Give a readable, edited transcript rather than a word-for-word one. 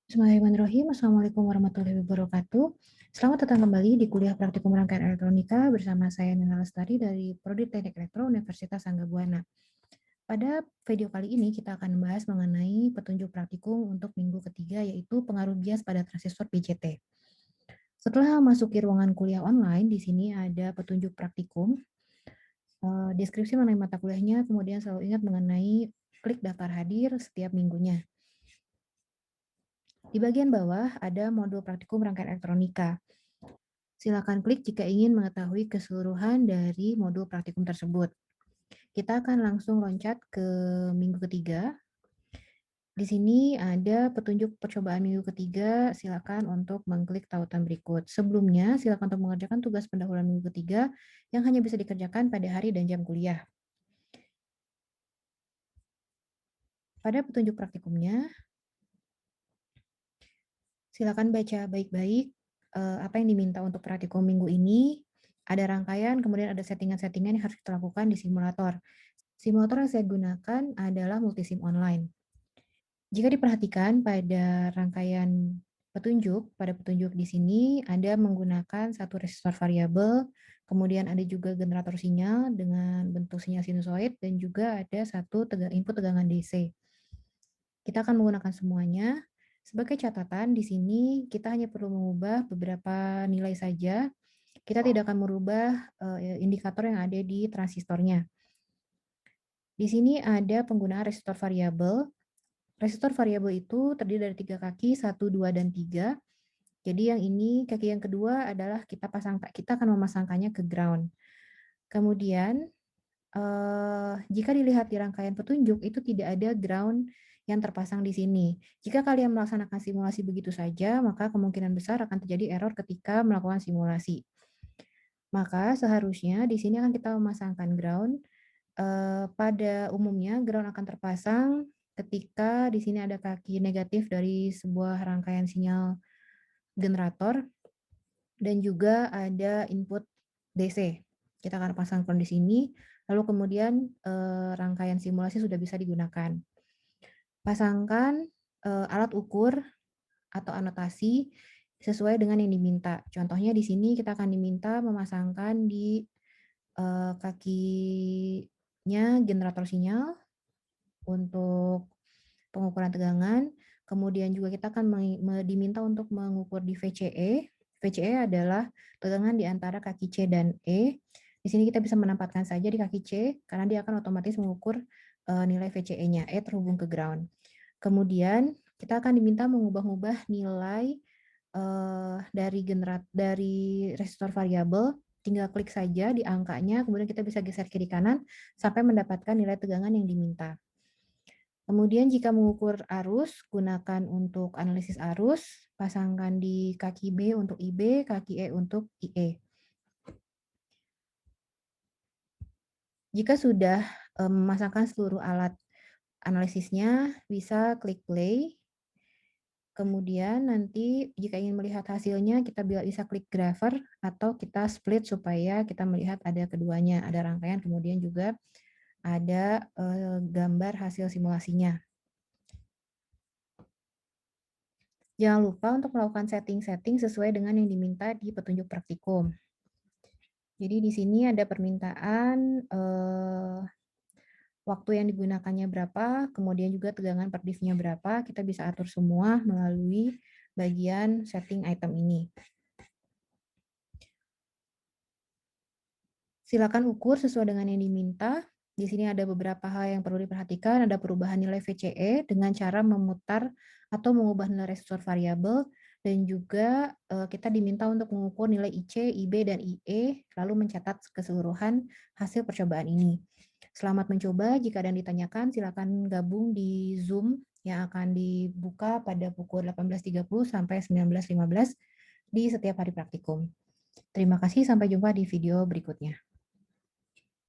Bismillahirrahmanirrahim. Assalamualaikum warahmatullahi wabarakatuh. Selamat datang kembali di kuliah praktikum rangkaian elektronika bersama saya Nina Lestari dari Prodi Teknik Elektro Universitas Angga Buana. Pada video kali ini kita akan membahas mengenai petunjuk praktikum untuk minggu ketiga yaitu pengaruh bias pada transistor BJT. Setelah masuki ruangan kuliah online, di sini ada petunjuk praktikum, deskripsi mengenai mata kuliahnya, kemudian selalu ingat mengenai klik daftar hadir setiap minggunya. Di bagian bawah ada modul praktikum rangkaian elektronika. Silakan klik jika ingin mengetahui keseluruhan dari modul praktikum tersebut. Kita akan langsung loncat ke minggu ketiga. Di sini ada petunjuk percobaan minggu ketiga, silakan untuk mengklik tautan berikut. Sebelumnya, silakan untuk mengerjakan tugas pendahuluan minggu ketiga yang hanya bisa dikerjakan pada hari dan jam kuliah. Pada petunjuk praktikumnya, silakan baca baik-baik apa yang diminta untuk praktikum minggu ini. Ada rangkaian, kemudian ada settingan-settingan yang harus kita lakukan di simulator. Simulator yang saya gunakan adalah multisim online. Jika diperhatikan pada rangkaian petunjuk, pada petunjuk di sini ada menggunakan satu resistor variabel, kemudian ada juga generator sinyal dengan bentuk sinyal sinusoid, dan juga ada satu input tegangan DC. Kita akan menggunakan semuanya. Sebagai catatan, di sini kita hanya perlu mengubah beberapa nilai saja. Kita tidak akan merubah indikator yang ada di transistornya. Di sini ada penggunaan resistor variabel. Resistor variabel itu terdiri dari 3 kaki, 1, 2, dan 3. Jadi yang ini, kaki yang kedua adalah kita akan memasangkannya ke ground. Kemudian, jika dilihat di rangkaian petunjuk, itu tidak ada ground yang terpasang di sini. Jika kalian melaksanakan simulasi begitu saja, maka kemungkinan besar akan terjadi error ketika melakukan simulasi. Maka seharusnya di sini akan kita memasangkan ground. Pada umumnya ground akan terpasang ketika di sini ada kaki negatif dari sebuah rangkaian sinyal generator dan juga ada input DC. Kita akan pasang ground di sini, lalu kemudian rangkaian simulasi sudah bisa digunakan. Pasangkan alat ukur atau anotasi sesuai dengan yang diminta. Contohnya di sini kita akan diminta memasangkan di kakinya generator sinyal untuk pengukuran tegangan. Kemudian juga kita akan diminta untuk mengukur di VCE. VCE adalah tegangan di antara kaki C dan E. Di sini kita bisa menempatkan saja di kaki C karena dia akan otomatis mengukur nilai VCE-nya. E terhubung ke ground. Kemudian kita akan diminta mengubah-ubah nilai dari resistor variabel. Tinggal klik saja di angkanya, kemudian kita bisa geser kiri kanan sampai mendapatkan nilai tegangan yang diminta. Kemudian jika mengukur arus, gunakan untuk analisis arus, pasangkan di kaki B untuk IB, kaki E untuk IE. Jika sudah memasangkan seluruh alat analisisnya, bisa klik play. Kemudian nanti jika ingin melihat hasilnya, kita bisa klik grapher atau kita split supaya kita melihat ada keduanya, ada rangkaian, kemudian juga ada gambar hasil simulasinya. Jangan lupa untuk melakukan setting-setting sesuai dengan yang diminta di petunjuk praktikum. Jadi di sini ada permintaan waktu yang digunakannya berapa, kemudian juga tegangan per div-nya berapa, kita bisa atur semua melalui bagian setting item ini. Silakan ukur sesuai dengan yang diminta. Di sini ada beberapa hal yang perlu diperhatikan, ada perubahan nilai VCE dengan cara memutar atau mengubah nilai resistor variabel, dan juga kita diminta untuk mengukur nilai IC, IB, dan IE, lalu mencatat keseluruhan hasil percobaan ini. Selamat mencoba, jika ada yang ditanyakan silakan gabung di Zoom yang akan dibuka pada pukul 18.30 sampai 19.15 di setiap hari praktikum. Terima kasih, sampai jumpa di video berikutnya.